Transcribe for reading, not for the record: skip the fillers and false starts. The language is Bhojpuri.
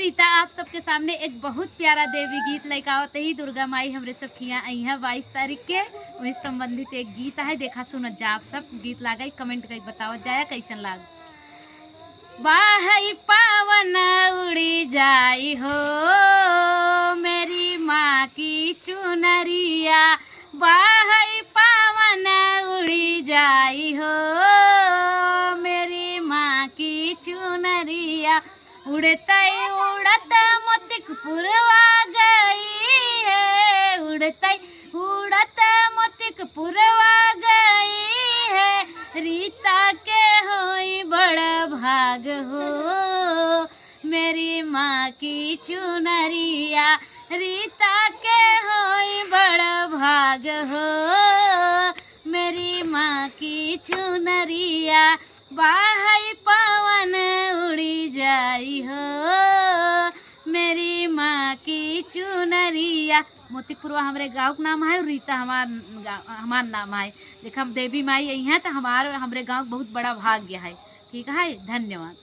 रीता आप सबके सामने एक बहुत प्यारा देवी गीत लेकर आवत ही। दुर्गा माई हमरे सब खिया आई है 22 तारीख के, वही संबंधित एक गीत है। देखा सुन जा आप सब गीत लागा कमेंट कर बताओ जाया कैसन लाग। बाहई पावन उड़ी जाई हो मेरी माँ की चुनरिया, बाहई पावन उड़ी जाई हो मेरी माँ की चुनरिया, उड़ते उड़त मोतिक पुरवा गई है, उड़ते उड़त मोतिक पुरवा गई है, रीता के होई बड़ा भाग हो मेरी माँ की चुनरिया, रीता के होई बड़ा भाग हो मेरी माँ की चुनरिया, बाहई पवन उड़ी जाई हो मेरी माँ की चुनरिया। मोतीपुरवा हमारे गांव का नाम है और रीता हमार नाम है। देखा देवी माई यही है तो हमरे गांव बहुत बड़ा भाग्य है। ठीक है, धन्यवाद।